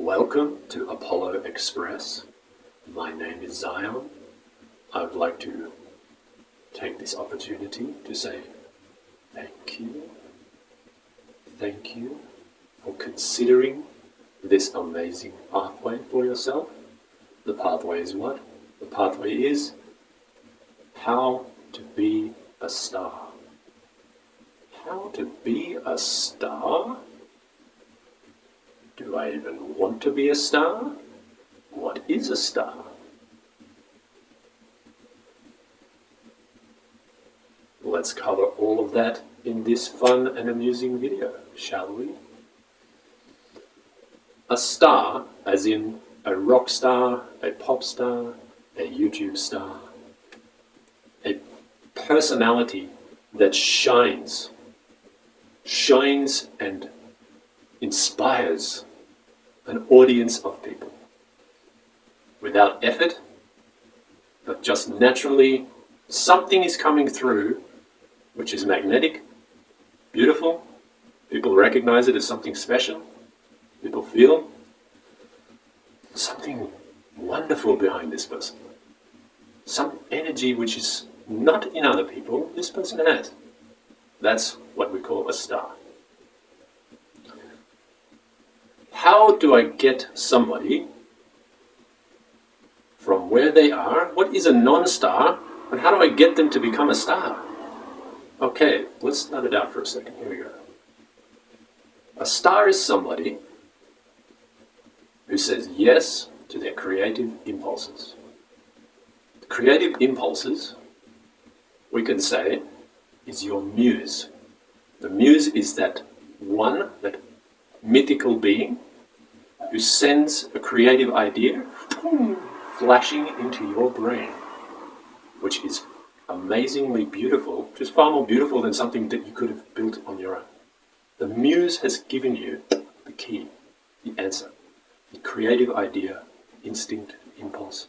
Welcome to Apollo Express. My name is Zion. I would like to take this opportunity to say thank you. Thank you for considering this amazing pathway for yourself. The pathway is what? The pathway is how to be a star. How to be a star? Do I even want to be a star? What is a star? Let's cover all of that in this fun and amusing video, shall we? A star, as in a rock star, a pop star, a YouTube star, a personality that shines and inspires an audience of people without effort, but just naturally something is coming through which is magnetic, beautiful. People recognize it as something special. People feel something wonderful behind this person. Some energy which is not in other people, this person has. That's what we call a star. How do I get somebody from where they are? What is a non-star? And how do I get them to become a star? Okay, let's start it out for a second. Here we go. A star is somebody who says yes to their creative impulses. The creative impulses, we can say, is your muse. The muse is that mythical being who sends a creative idea flashing into your brain, which is amazingly beautiful, which is far more beautiful than something that you could have built on your own. The muse has given you the key, the answer, the creative idea, instinct, impulse.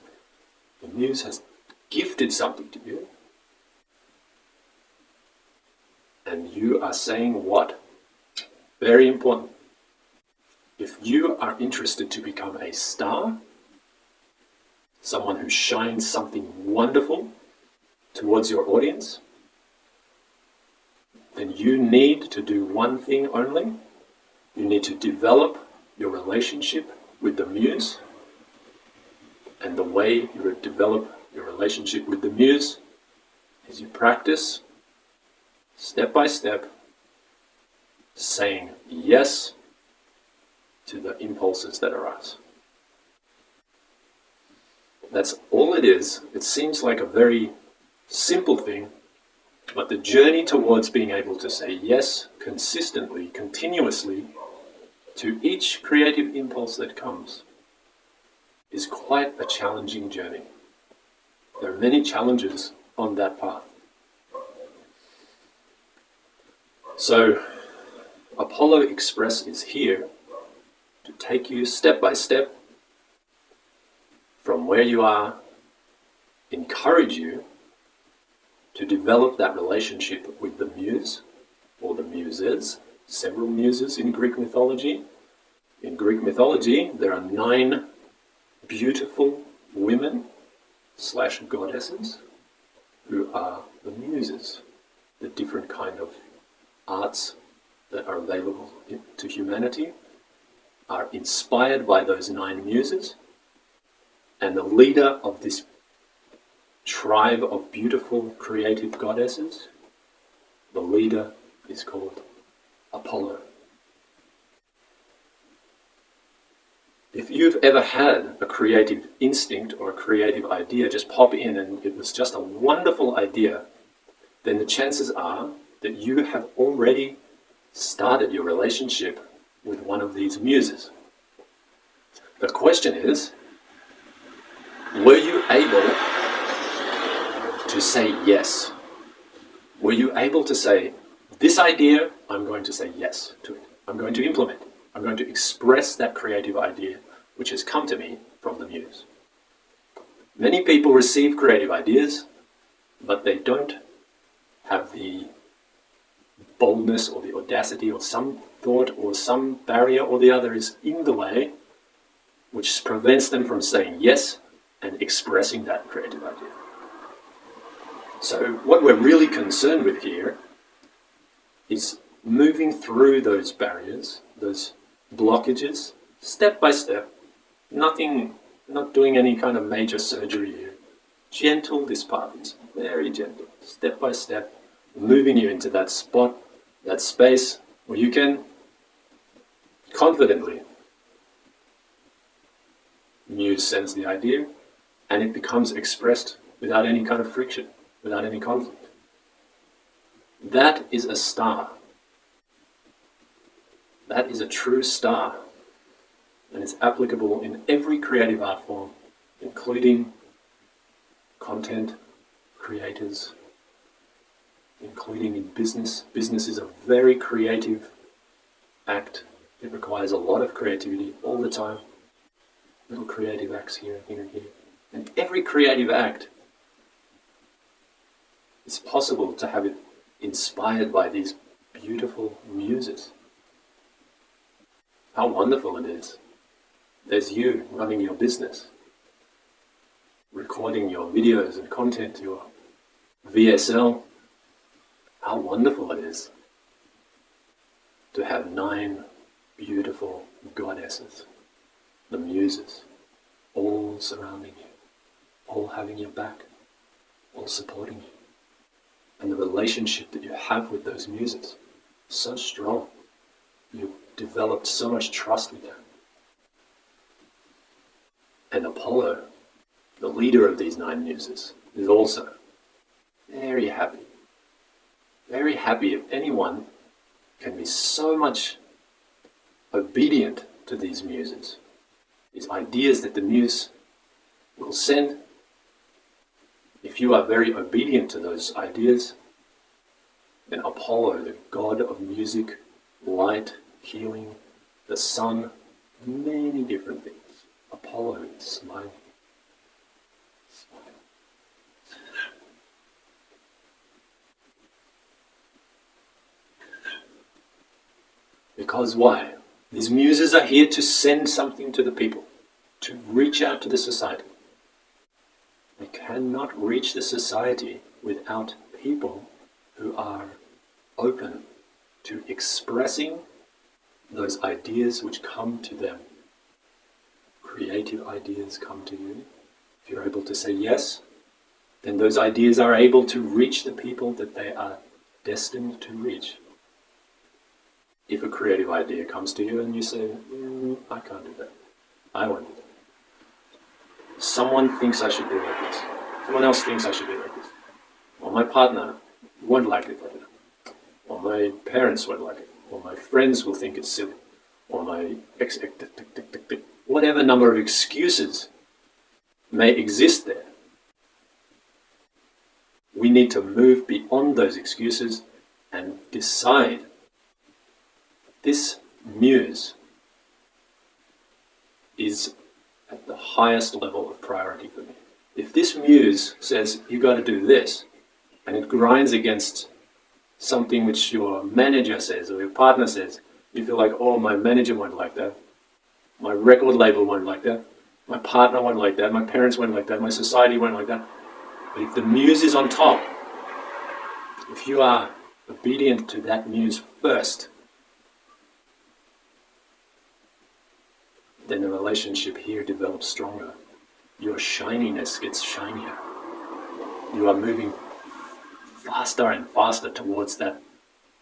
The muse has gifted something to you, and you are saying what? Very important. If you are interested to become a star, someone who shines something wonderful towards your audience, then you need to do one thing only. You need to develop your relationship with the muse. And the way you develop your relationship with the muse is you practice step by step saying yes to the impulses that arise. That's all it is. It seems like a very simple thing, but the journey towards being able to say yes consistently, continuously, to each creative impulse that comes is quite a challenging journey. There are many challenges on that path. So, Apollo Express is here to take you step by step from where you are, encourage you to develop that relationship with the muse or the muses, several muses in Greek mythology. In Greek mythology, there are 9 beautiful women / goddesses who are the muses, the different kind of arts that are available to humanity are inspired by those 9 muses, and the leader of this tribe of beautiful creative goddesses, the leader is called Apollo. If you've ever had a creative instinct or a creative idea just pop in and it was just a wonderful idea, then the chances are that you have already started your relationship with one of these muses. The question is, were you able to say yes? Were you able to say, this idea, I'm going to say yes to it. I'm going to implement it. I'm going to express that creative idea which has come to me from the muse. Many people receive creative ideas, but they don't have the boldness or the audacity or some thought or some barrier or the other is in the way which prevents them from saying yes and expressing that creative idea. So what we're really concerned with here is moving through those barriers, those blockages, step by step. Not doing any kind of major surgery here. Gentle, this path is very gentle, step by step, moving you into that spot, that space where you can confidently muse sends the idea and it becomes expressed without any kind of friction, without any conflict. That is a star. That is a true star. And it's applicable in every creative art form, including content creators, including in business. Business is a very creative act. It requires a lot of creativity all the time. Little creative acts here and here and here. And every creative act, it's possible to have it inspired by these beautiful muses. How wonderful it is. There's you running your business, recording your videos and content, your VSL. How wonderful it is to have 9 beautiful goddesses, the muses, all surrounding you, all having your back, all supporting you. And the relationship that you have with those muses, so strong. You've developed so much trust with them. And Apollo, the leader of these 9 muses, is also very happy. Very happy if anyone can be so much obedient to these muses, these ideas that the muse will send. If you are very obedient to those ideas, then Apollo, the god of music, light, healing, the sun, many different things. Apollo is smiling. Because why? These muses are here to send something to the people, to reach out to the society. We cannot reach the society without people who are open to expressing those ideas which come to them. Creative ideas come to you. If you're able to say yes, then those ideas are able to reach the people that they are destined to reach. If a creative idea comes to you and you say, I can't do that, I won't do that. Someone thinks I should do like this. Someone else thinks I should do like this. Or my partner won't like it like that. Or my parents won't like it. Or my friends will think it's silly. Or my whatever number of excuses may exist there. We need to move beyond those excuses and decide this muse is at the highest level of priority for me. If this muse says, you got to do this, and it grinds against something which your manager says or your partner says, you feel like, oh, my manager won't like that, my record label won't like that, my partner won't like that, my parents won't like that, my society won't like that. But if the muse is on top, if you are obedient to that muse first, then the relationship here develops stronger. Your shininess gets shinier. You are moving faster and faster towards that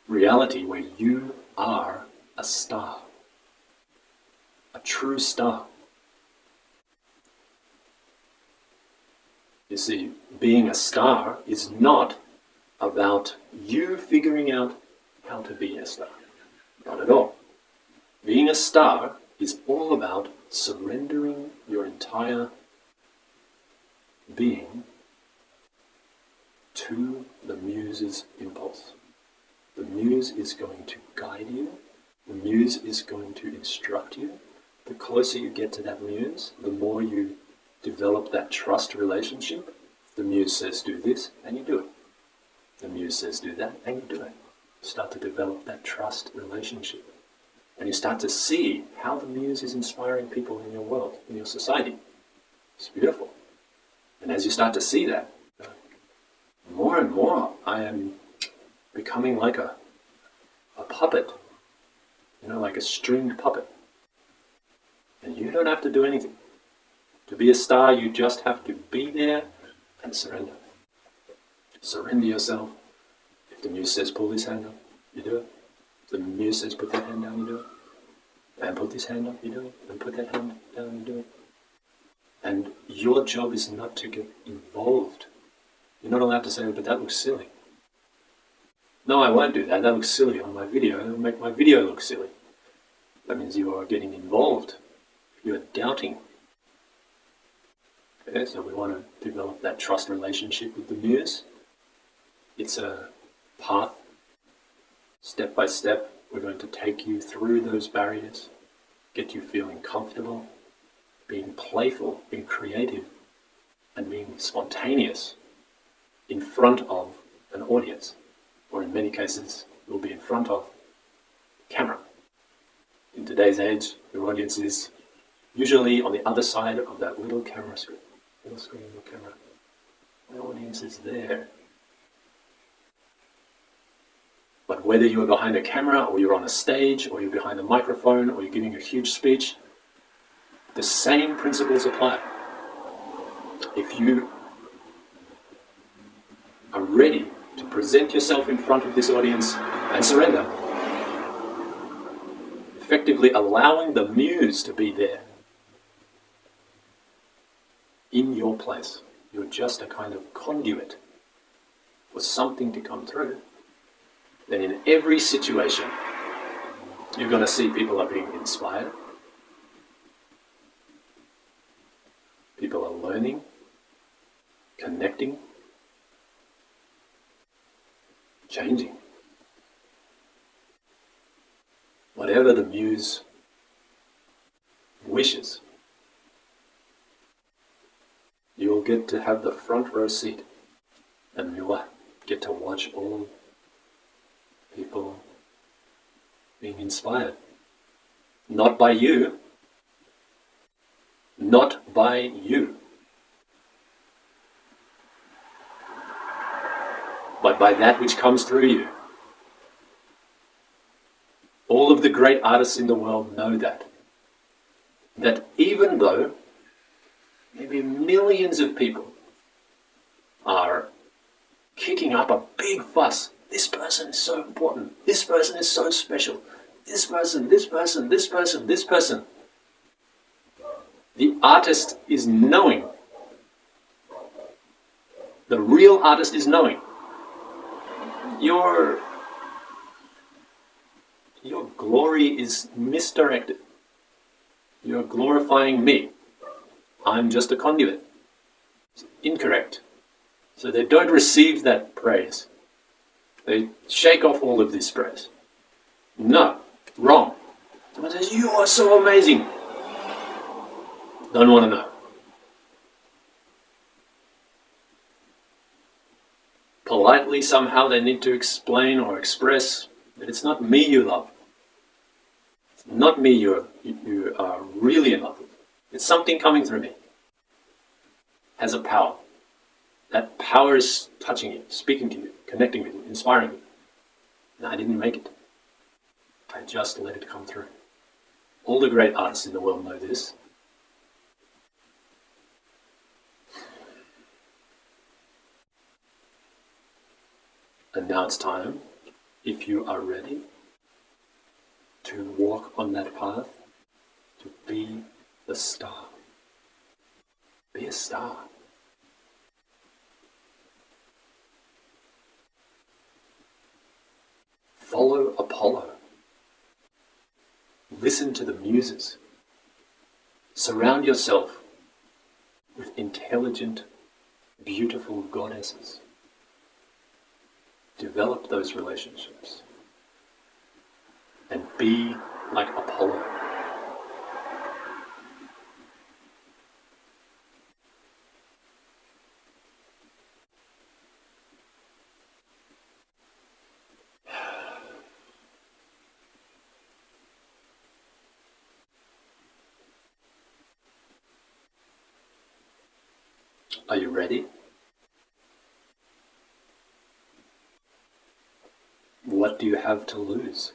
reality where you are a star. A true star. You see, being a star is not about you figuring out how to be a star. Not at all. Being a star is all about surrendering your entire being to the muse's impulse. The muse is going to guide you. The muse is going to instruct you. The closer you get to that muse, the more you develop that trust relationship. The muse says do this, and you do it. The muse says do that, and you do it. Start to develop that trust relationship. And you start to see how the muse is inspiring people in your world, in your society. It's beautiful. And as you start to see that, more and more I am becoming like a puppet, like a stringed puppet. And you don't have to do anything. To be a star, you just have to be there and surrender. Surrender yourself. If the muse says pull this hand up, you do it. If the muse says put that hand down, you do it. And put this hand up, you do it. And put that hand down, you do it. And your job is not to get involved. You're not allowed to say, but that looks silly. No, I won't do that. That looks silly on my video. It'll make my video look silly. That means you are getting involved. You're doubting. Okay, so we want to develop that trust relationship with the muse. It's a path. Step by step, we're going to take you through those barriers, get you feeling comfortable, being playful, being creative, and being spontaneous in front of an audience. Or in many cases, we'll be in front of camera. In today's age, your audience is usually on the other side of that little camera screen. Little screen, little camera. The audience is there. But whether you're behind a camera, or you're on a stage, or you're behind a microphone, or you're giving a huge speech, the same principles apply. If you are ready to present yourself in front of this audience and surrender, effectively allowing the muse to be there in your place. You're just a kind of conduit for something to come through. Then in every situation, you're going to see people are being inspired. People are learning, connecting, changing. Whatever the muse wishes, you'll get to have the front row seat, and you'll get to watch all people being inspired. Not by you. Not by you. But by that which comes through you. All of the great artists in the world know that. That even though maybe millions of people are kicking up a big fuss, this person is so important, this person is so special, this person, this person, this person, this person. The artist is knowing. The real artist is knowing. Your glory is misdirected. You're glorifying me. I'm just a conduit. It's incorrect. So they don't receive that praise. They shake off all of this praise. No, wrong. Someone says, you are so amazing. Don't want to know. Politely, somehow, they need to explain or express that it's not me you love. It's not me you are really in love with. It's something coming through me. Has a power. That power is touching you, speaking to you, connecting with you, inspiring you. And I didn't make it. I just let it come through. All the great artists in the world know this. And now it's time, if you are ready, to walk on that path, to be the star. Be a star. Follow Apollo. Listen to the muses. Surround yourself with intelligent, beautiful goddesses. Develop those relationships. And be like Apollo. Are you ready? What do you have to lose?